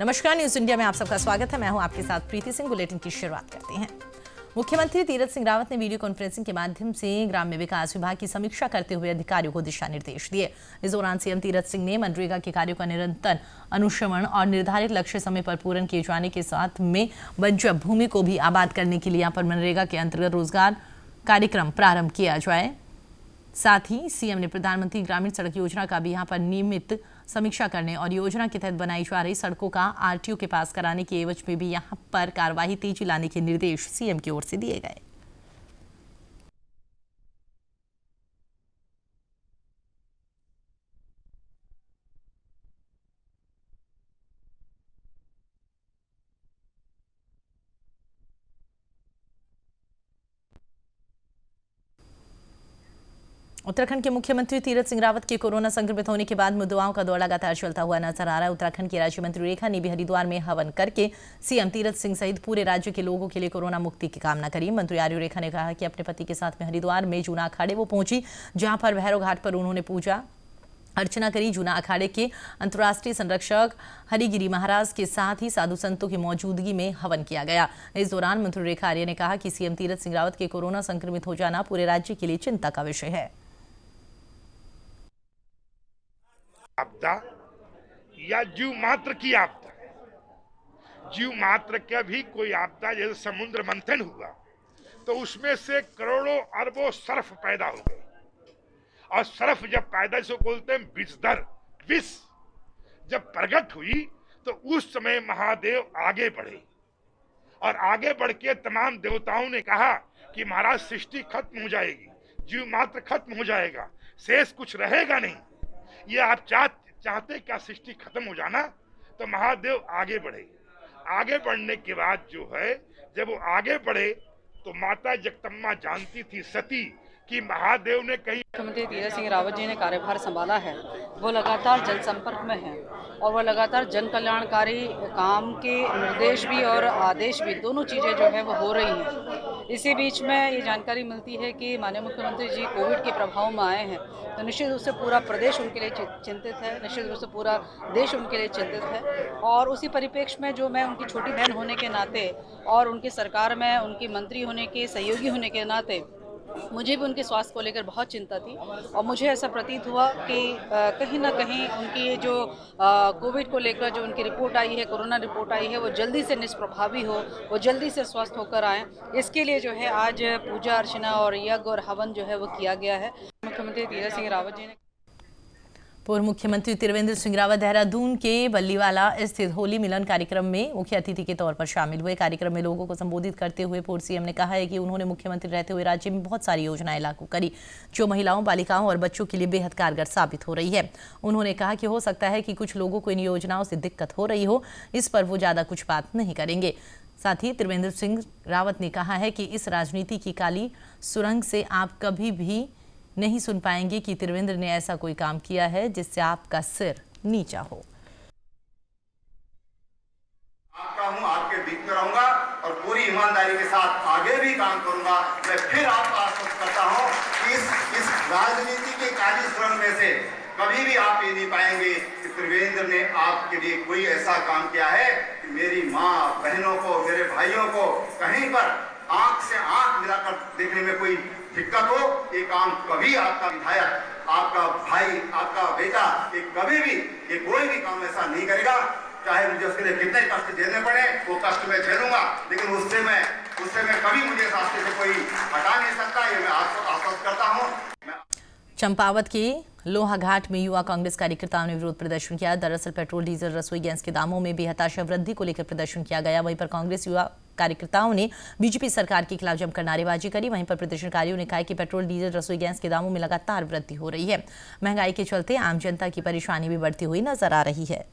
नमस्कार, news India में आप सबका स्वागत है। मैं हूं आपके साथ प्रीति सिंह। बुलेटिन की शुरुआत करते हैं। मुख्यमंत्री तीरथ सिंह रावत ने वीडियो कॉन्फ्रेंसिंग के माध्यम से ग्राम्य विकास विभाग की समीक्षा करते हुए अधिकारियों को दिशा निर्देश दिए। इस दौरान सीएम तीरथ सिंह ने मनरेगा के कार्यों का निरंतर अनुश्रवण और निर्धारित लक्ष्य समय पर पूर्ण किए जाने के साथ में बंजर भूमि को भी आबाद करने के लिए यहाँ पर मनरेगा के अंतर्गत रोजगार कार्यक्रम प्रारंभ किया जाए। साथ ही सीएम ने प्रधानमंत्री ग्रामीण सड़क योजना का भी यहाँ पर नियमित समीक्षा करने और योजना के तहत बनाई जा रही सड़कों का आरटीओ के पास कराने के एवज में भी यहाँ पर कार्यवाही तेजी लाने के निर्देश सीएम की ओर से दिए गए। उत्तराखंड के मुख्यमंत्री तीरथ सिंह रावत के कोरोना संक्रमित होने के बाद मुद्दाओं का दौर लगातार चलता हुआ नजर आ रहा है। उत्तराखंड की राज्य मंत्री रेखा ने भी हरिद्वार में हवन करके सीएम तीरथ सिंह सहित पूरे राज्य के लोगों के लिए कोरोना मुक्ति की कामना करी। मंत्री आर्य रेखा ने कहा कि अपने पति के साथ में हरिद्वार में जूना अखाड़े वो पहुंची, जहां पर भैरव घाट पर उन्होंने पूजा अर्चना करी। जूना अखाड़े के अंतर्राष्ट्रीय संरक्षक हरिगिरी महाराज के साथ ही साधु संतों की मौजूदगी में हवन किया गया। इस दौरान मंत्री रेखा आर्य ने कहा कि सीएम तीरथ सिंह रावत के कोरोना संक्रमित हो जाना पूरे राज्य के लिए चिंता का विषय है। आपदा या जीव मात्र की आपदा, जीव मात्र का भी कोई आपदा, जैसे समुद्र मंथन हुआ तो उसमें से करोड़ों अरबों सर्फ पैदा हो गए, और सर्फ जब पैदा से बोलते हैं विषधर, विष जब प्रकट हुई तो उस समय महादेव आगे बढ़े, और आगे बढ़ के तमाम देवताओं ने कहा कि महाराज सृष्टि खत्म हो जाएगी, जीव मात्र खत्म हो जाएगा, शेष कुछ रहेगा नहीं। ये आप चाहते क्या सृष्टि खत्म हो जाना? तो महादेव आगे बढ़े। आगे बढ़ने के बाद जो है, जब वो आगे बढ़े तो माता जगदम्बा जानती थी सती कि महादेव ने कहीं मुख्यमंत्री तीरथ सिंह रावत जी ने कार्यभार संभाला है, वो लगातार जनसंपर्क में है और वो लगातार जन कल्याणकारी काम के निर्देश भी और आदेश भी, दोनों चीज़ें जो है वो हो रही हैं। इसी बीच में ये जानकारी मिलती है कि माननीय मुख्यमंत्री जी कोविड के प्रभाव में आए हैं, तो निश्चित रूप से पूरा प्रदेश उनके लिए चिंतित है, निश्चित रूप से पूरा देश उनके लिए चिंतित है। और उसी परिप्रेक्ष्य में जो मैं उनकी छोटी बहन होने के नाते और उनकी सरकार में उनकी मंत्री होने के सहयोगी होने के नाते मुझे भी उनके स्वास्थ्य को लेकर बहुत चिंता थी, और मुझे ऐसा प्रतीत हुआ कि कहीं ना कहीं उनकी जो कोविड को लेकर जो उनकी रिपोर्ट आई है, कोरोना रिपोर्ट आई है, वो जल्दी से निष्प्रभावी हो, वो जल्दी से स्वस्थ होकर आएँ। इसके लिए जो है आज पूजा अर्चना और यज्ञ और हवन जो है वो किया गया है। मुख्यमंत्री तीरथ सिंह रावत जी ने पूर्व मुख्यमंत्री त्रिवेंद्र सिंह रावत देहरादून के बल्लीवाला स्थित होली मिलन कार्यक्रम में मुख्य अतिथि के तौर पर शामिल हुए। कार्यक्रम में लोगों को संबोधित करते हुए पूर्व सीएम ने कहा है कि उन्होंने मुख्यमंत्री रहते हुए राज्य में बहुत सारी योजनाएं लागू करी, जो महिलाओं, बालिकाओं और बच्चों के लिए बेहद कारगर साबित हो रही है। उन्होंने कहा कि हो सकता है कि कुछ लोगों को इन योजनाओं से दिक्कत हो रही हो, इस पर वो ज्यादा कुछ बात नहीं करेंगे। साथ ही त्रिवेंद्र सिंह रावत ने कहा है कि इस राजनीति की काली सुरंग से आप कभी भी नहीं सुन पाएंगे कि त्रिवेंद्र ने ऐसा कोई काम किया है जिससे आपका सिर नीचा हो। आपका हूं, आपके बीच में रहूंगा और पूरी ईमानदारी के साथ आगे भी काम करूंगा। मैं फिर आपको आश्वस्त करता हूं कि इस राजनीति के काली सुरंग में से कभी भी आप ये नहीं पाएंगे कि त्रिवेंद्र ने आपके लिए कोई ऐसा काम किया है कि मेरी माँ, बहनों को, मेरे भाइयों को कहीं पर आंख से आंख मिलाकर देखने में कोई दिक्कत हो। ये काम कभी आपका विधायक, आपका भाई, आपका बेटा, ये कभी भी, ये कोई भी काम ऐसा नहीं करेगा। चाहे मुझे उसके लिए कितने कष्ट झेलने पड़े, वो कष्ट मैं झेलूंगा, लेकिन उससे मैं कभी मुझे इस रास्ते से कोई हटा नहीं सकता। ये मैं आपको आश्वस्त करता हूँ। चंपावत के लोहाघाट में युवा कांग्रेस कार्यकर्ताओं ने विरोध प्रदर्शन किया। दरअसल पेट्रोल, डीजल, रसोई गैस के दामों में बेहताशा वृद्धि को लेकर प्रदर्शन किया गया। वहीं पर कांग्रेस युवा कार्यकर्ताओं ने बीजेपी सरकार के खिलाफ जमकर नारेबाजी करी। वहीं पर प्रदर्शनकारियों ने कहा कि पेट्रोल, डीजल, रसोई गैस के दामों में लगातार वृद्धि हो रही है। महंगाई के चलते आम जनता की परेशानी भी बढ़ती हुई नजर आ रही है।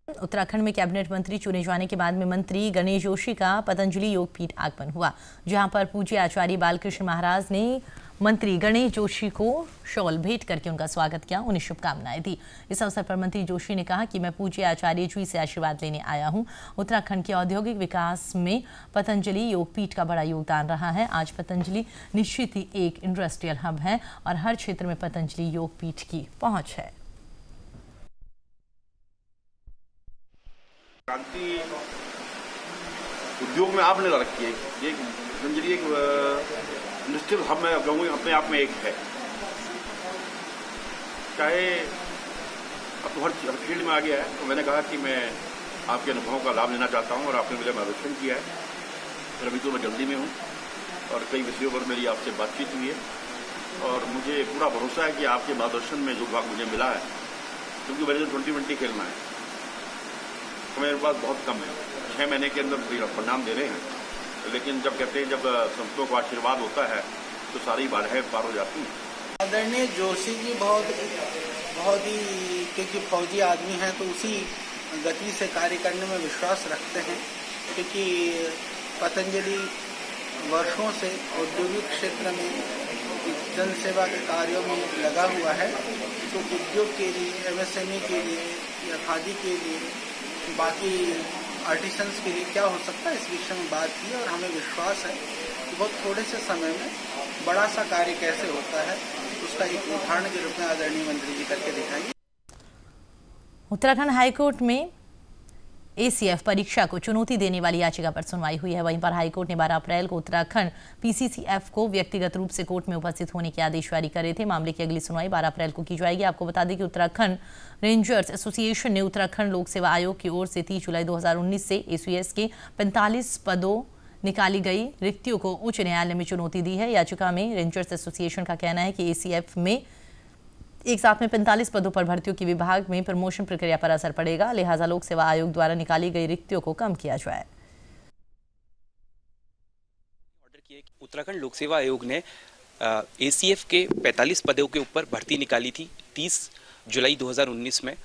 उत्तराखंड में कैबिनेट मंत्री चुने जाने के बाद में मंत्री गणेश जोशी का पतंजलि योगपीठ आगमन हुआ, जहां पर पूज्य आचार्य बालकृष्ण महाराज ने मंत्री गणेश जोशी को शॉल भेंट करके उनका स्वागत किया, उन्हें शुभकामनाएं दी। इस अवसर पर मंत्री जोशी ने कहा कि मैं पूज्य आचार्य जी से आशीर्वाद लेने आया हूं। उत्तराखंड के औद्योगिक विकास में पतंजलि योगपीठ का बड़ा योगदान रहा है। आज पतंजलि निश्चित ही एक इंडस्ट्रियल हब है और हर क्षेत्र में पतंजलि योगपीठ की पहुंच है। क्रांति उद्योग में आपने रखी है, ये पतंजलि एक इंडस्ट्रियल हब में कहूँगा अपने आप में एक है। चाहे अब तो हर फील्ड में आ गया है, तो मैंने कहा कि मैं आपके अनुभवों का लाभ लेना चाहता हूँ और आपने मुझे मार्गदर्शन किया है। फिर अभी तो मैं जल्दी में हूँ और कई विषयों पर मेरी आपसे बातचीत हुई है और मुझे पूरा भरोसा है कि आपके मार्गदर्शन में जो भाग मुझे मिला है, क्योंकि मेरे जो 2020 खेलना है तो मेरे पास बहुत कम है, 6 महीने के अंदर परिणाम दे रहे हैं, लेकिन जब कहते हैं जब संतों का आशीर्वाद होता है तो सारी बाधाएं पार हो जाती हैं। आदरणीय जोशी जी बहुत ही क्योंकि फौजी आदमी हैं तो उसी गति से कार्य करने में विश्वास रखते हैं, क्योंकि पतंजलि वर्षों से औद्योगिक क्षेत्र में जन सेवा के कार्यों में लगा हुआ है। तो उद्योग के लिए, MSME के लिए या खादी के लिए, बाकी आर्टिसंस के लिए क्या हो सकता है, इस विषय में बात की और हमें विश्वास है कि बहुत थोड़े से समय में बड़ा सा कार्य कैसे होता है, उसका एक उदाहरण के रूप में आदरणीय मंत्री जी करके दिखाएंगे। उत्तराखंड हाईकोर्ट में ACF परीक्षा को चुनौती देने वाली याचिका पर सुनवाई हुई है। वहीं पर हाईकोर्ट ने 12 अप्रैल को उत्तराखंड PCCF को व्यक्तिगत रूप से कोर्ट में उपस्थित होने के आदेश जारी करे थे। मामले की अगली सुनवाई 12 अप्रैल को की जाएगी। आपको बता दें कि उत्तराखंड रेंजर्स एसोसिएशन ने उत्तराखंड लोक सेवा आयोग की ओर से 30 जुलाई 2019 से ACS के 45 पदों निकाली गई रिक्तियों को उच्च न्यायालय में चुनौती दी है। याचिका में रेंजर्स एसोसिएशन का कहना है कि ACF में एक साथ में 45 पदों पर भर्तियों की विभाग में प्रमोशन प्रक्रिया पर असर पड़ेगा, लिहाजा लोक सेवा आयोग द्वारा निकाली गई रिक्तियों को कम किया जाए। ऑर्डर किया कि उत्तराखंड लोक सेवा आयोग ने ACF के 45 पदों के ऊपर भर्ती निकाली थी 30 जुलाई 2019 में।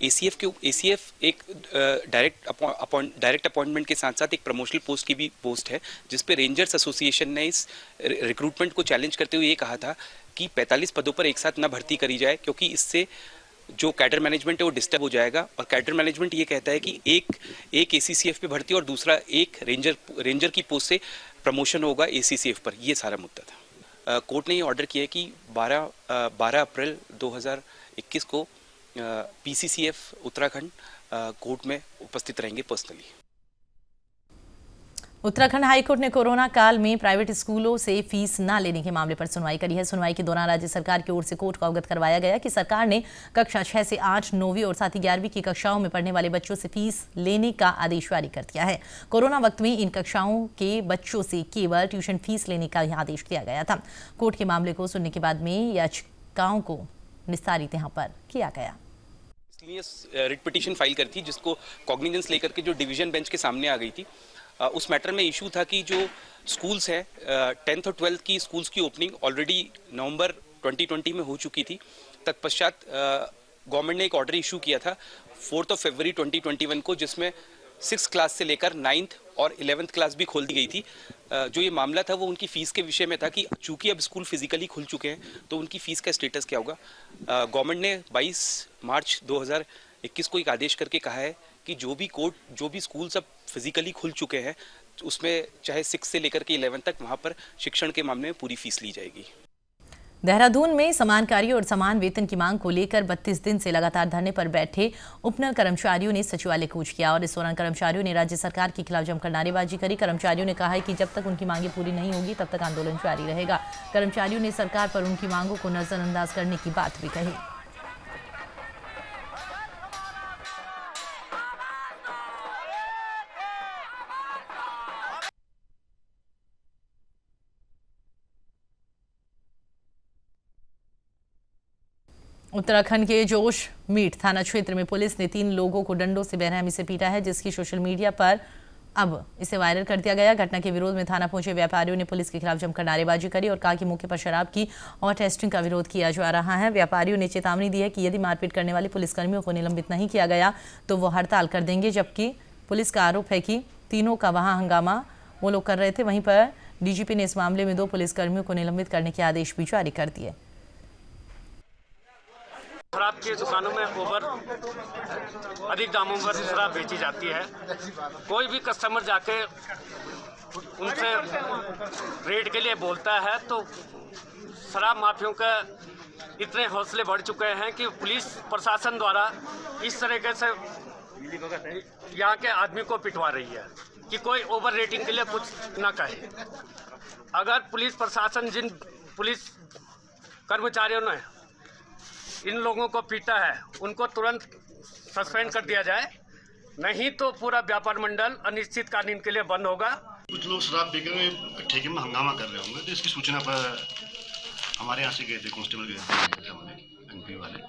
ACF एक डायरेक्ट अपॉइंटमेंट के साथ साथ एक प्रमोशनल पोस्ट की भी पोस्ट है, जिस पे रेंजर्स एसोसिएशन ने इस रिक्रूटमेंट को चैलेंज करते हुए ये कहा था कि 45 पदों पर एक साथ न भर्ती करी जाए, क्योंकि इससे जो कैडर मैनेजमेंट है वो डिस्टर्ब हो जाएगा। और कैडर मैनेजमेंट ये कहता है कि एक ACCF पे भर्ती और दूसरा एक रेंजर की पोस्ट से प्रमोशन होगा ACCF पर। ये सारा मुद्दा था। कोर्ट ने ये ऑर्डर किया कि 12 अप्रैल 2021 को PCCF उत्तराखंड कोर्ट में उपस्थित रहेंगे पर्सनली। उत्तराखंड हाईकोर्ट ने कोरोना काल में प्राइवेट स्कूलों से फीस न लेने के मामले पर सुनवाई करी है। सुनवाई के दौरान राज्य सरकार की ओर से कोर्ट को अवगत करवाया गया कि सरकार ने कक्षा 6 से 8, 9वीं और साथ ही 11वीं की कक्षाओं में पढ़ने वाले बच्चों से फीस लेने का आदेश जारी कर दिया है। कोरोना वक्त में इन कक्षाओं के बच्चों से केवल ट्यूशन फीस लेने का आदेश दिया गया था। कोर्ट के मामले को सुनने के बाद में याचिकाओं को निस्तारित यहाँ पर किया गया। रिट पिटीशन फाइल करी थी, जिसको कॉग्निजेंस लेकर के जो डिवीजन बेंच के सामने आ गई थी। उस मैटर में इशू था कि जो स्कूल्स हैं 10th और 12th की स्कूल्स की ओपनिंग ऑलरेडी नवंबर 2020 में हो चुकी थी। तत्पश्चात गवर्नमेंट ने एक ऑर्डर इशू किया था 4 फरवरी 2021 को, जिसमें 6th क्लास से लेकर 9th और 11th क्लास भी खोल दी गई थी। जो ये मामला था वो उनकी फ़ीस के विषय में था कि चूंकि अब स्कूल फिजिकली खुल चुके हैं तो उनकी फ़ीस का स्टेटस क्या होगा। गवर्नमेंट ने 22 मार्च 2021 को एक आदेश करके कहा है कि जो भी स्कूल सब फिजिकली खुल चुके हैं उसमें चाहे 6 से लेकर के 11 तक वहाँ पर शिक्षण के मामले में पूरी फीस ली जाएगी। देहरादून में समान कार्य और समान वेतन की मांग को लेकर 32 दिन से लगातार धरने पर बैठे उपनल कर्मचारियों ने सचिवालय कूच किया और इस दौरान कर्मचारियों ने राज्य सरकार के खिलाफ जमकर नारेबाजी करी। कर्मचारियों ने कहा है कि जब तक उनकी मांगें पूरी नहीं होगी तब तक आंदोलन जारी रहेगा। कर्मचारियों ने सरकार पर उनकी मांगों को नजरअंदाज करने की बात भी कही। उत्तराखंड के जोशमीठ थाना क्षेत्र में पुलिस ने 3 लोगों को डंडों से बेरहमी से पीटा है, जिसकी सोशल मीडिया पर अब इसे वायरल कर दिया गया। घटना के विरोध में थाना पहुंचे व्यापारियों ने पुलिस के खिलाफ जमकर नारेबाजी करी और कहा कि मौके पर शराब की और टेस्टिंग का विरोध किया जा रहा है। व्यापारियों ने चेतावनी दी है कि यदि मारपीट करने वाले पुलिसकर्मियों को निलंबित नहीं किया गया तो वो हड़ताल कर देंगे, जबकि पुलिस का आरोप है कि तीनों का वहां हंगामा वो लोग कर रहे थे। वहीं पर डीजीपी ने इस मामले में 2 पुलिसकर्मियों को निलंबित करने के आदेश भी जारी कर दिए। शराब की दुकानों में ओवर अधिक दामों पर शराब बेची जाती है। कोई भी कस्टमर जाके उनसे रेट के लिए बोलता है तो शराब माफियों का इतने हौसले बढ़ चुके हैं कि पुलिस प्रशासन द्वारा इस तरीके से यहाँ के आदमी को पिटवा रही है कि कोई ओवर रेटिंग के लिए कुछ ना कहे। अगर पुलिस प्रशासन जिन पुलिस कर्मचारियों ने इन लोगों को पीटा है उनको तुरंत सस्पेंड कर दिया जाए, नहीं तो पूरा व्यापार मंडल अनिश्चितकालीन के लिए बंद होगा। कुछ लोग शराब पीकर में ठेके में हंगामा कर रहे होंगे, तो इसकी सूचना पर हमारे यहाँ से गए थे कांस्टेबल गए थे एनपी वाले,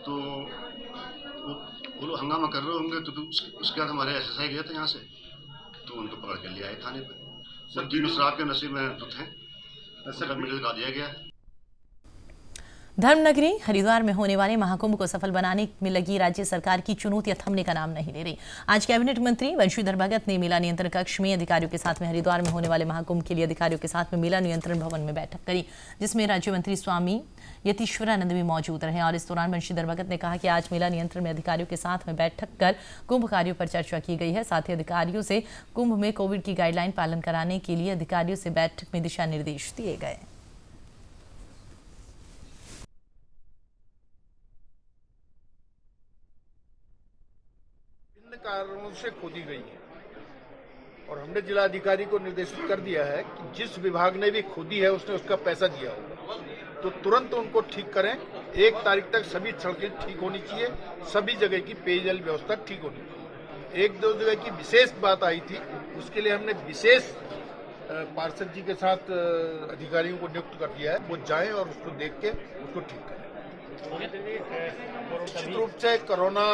तो वो लोग हंगामा कर रहे होंगे तो उसके बाद हमारे एसएसआई गए थे यहाँ से, तो उनको पकड़ के ले आए थाने पर। सब तीनों शराब के नशे में तो थे, सब मिल लगा दिया गया। धर्मनगरी हरिद्वार में होने वाले महाकुंभ को सफल बनाने में लगी राज्य सरकार की चुनौतियां थमने का नाम नहीं ले रही। आज कैबिनेट मंत्री बंशीधर भगत ने मेला नियंत्रण कक्ष में अधिकारियों के साथ में हरिद्वार में होने वाले महाकुंभ के लिए अधिकारियों के साथ में मेला नियंत्रण भवन में बैठक करी, जिसमें राज्य मंत्री स्वामी यतीश्वरानंद भी मौजूद रहे। और इस दौरान बंशीधर भगत ने कहा कि आज मेला नियंत्रण में अधिकारियों के साथ में बैठक कर कुंभ कार्यों पर चर्चा की गई है। साथ ही अधिकारियों से कुंभ में कोविड की गाइडलाइन पालन कराने के लिए अधिकारियों से बैठक में दिशा निर्देश दिए गए। कारणों से खोदी गई है और हमने जिलाधिकारी को निर्देशित कर दिया है कि जिस विभाग ने भी खोदी है उसने उसका पैसा दिया होगा तो तुरंत उनको ठीक करें। 1 तारीख तक सभी सड़कें ठीक होनी चाहिए, सभी जगह की पेयजल व्यवस्था ठीक होनी चाहिए। 1-2 जगह की विशेष बात आई थी, उसके लिए हमने विशेष पार्षद जी के साथ अधिकारियों को नियुक्त कर दिया है, वो जाएं और उसको देख के उसको ठीक करें। निश्चित रूप से कोरोना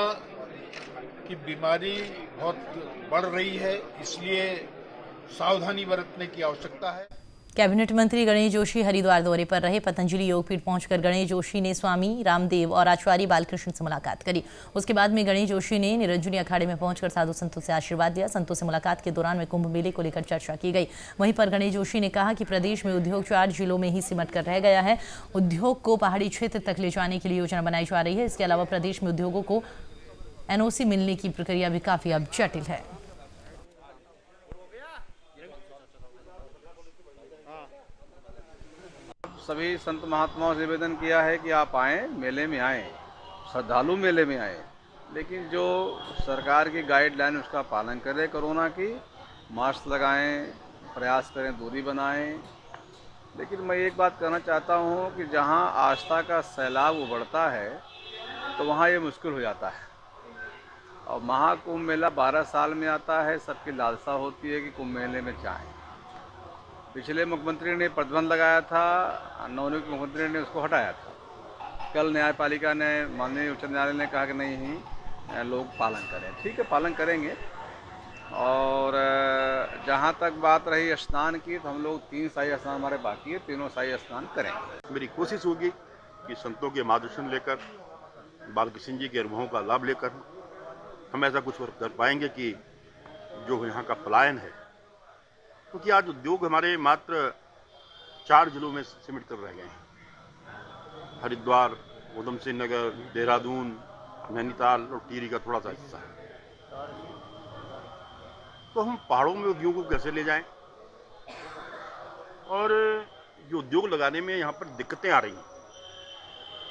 की बीमारी बहुत बढ़ रही है, इसलिए सावधानी बरतने की आवश्यकता है। कैबिनेट मंत्री गणेश जोशी हरिद्वार दौरे पर रहे। पतंजलि योगपीठ पहुंचकर गणेश जोशी ने स्वामी रामदेव और आचार्य बालकृष्ण से मुलाकात करी। उसके बाद में गणेश जोशी ने निरंजनी अखाड़े में पहुंचकर साधु संतों से आशीर्वाद लिया। संतों से मुलाकात के दौरान में कुंभ मेले को लेकर चर्चा की गई। वहीं पर गणेश जोशी ने कहा कि प्रदेश में उद्योग 4 जिलों में ही सिमट कर रह गया है। उद्योग को पहाड़ी क्षेत्र तक ले जाने के लिए योजना बनाई जा रही है। इसके अलावा प्रदेश में उद्योगों को एनओसी मिलने की प्रक्रिया भी काफी अब जटिल है। सभी संत महात्माओं से निवेदन किया है कि आप आएँ, मेले में आएँ, श्रद्धालु मेले में आएँ, लेकिन जो सरकार की गाइडलाइन उसका पालन करें। कोरोना की मास्क लगाएं, प्रयास करें दूरी बनाएं। लेकिन मैं एक बात कहना चाहता हूं कि जहां आस्था का सैलाब उबड़ता है तो वहां ये मुश्किल हो जाता है। और महाकुंभ मेला 12 साल में आता है, सबकी लालसा होती है कि कुंभ मेले में जाएं। पिछले मुख्यमंत्री ने प्रतिबंध लगाया था, नवनियुक्त मुख्यमंत्री ने उसको हटाया था। कल न्यायपालिका ने, माननीय उच्च न्यायालय ने कहा कि नहीं, लोग पालन करें। ठीक है, पालन करेंगे। और जहाँ तक बात रही स्नान की, तो हम लोग 3 शाही स्नान हमारे बाकी है, तीनों शाही स्नान करेंगे। मेरी कोशिश होगी कि संतों के मार्गदर्शन लेकर, बालकृष्ण जी के अनुभवों का लाभ लेकर हम ऐसा कुछ कर पाएंगे कि जो यहाँ का पलायन है, क्योंकि आज उद्योग हमारे मात्र 4 जिलों में सिमट कर रह गए हैं। हरिद्वार, उधम सिंह नगर, देहरादून, नैनीताल और टिहरी का थोड़ा सा हिस्सा है। तो हम पहाड़ों में उद्योगों को कैसे ले जाएं? और जो उद्योग लगाने में यहाँ पर दिक्कतें आ रही हैं।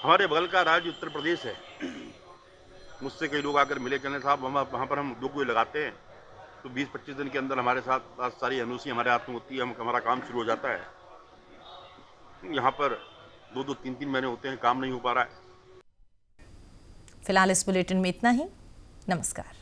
हमारे बगल का राज्य उत्तर प्रदेश है। मुझसे कई लोग आकर मिले, कहने साहब वहाँ पर हम उद्योग को लगाते हैं तो 20-25 दिन के अंदर हमारे साथ सारी एनओसी हमारे हाथ में होती है, हमारा काम शुरू हो जाता है। यहाँ पर 2-2, 3-3 महीने होते हैं, काम नहीं हो पा रहा है। फिलहाल इस बुलेटिन में इतना ही। नमस्कार।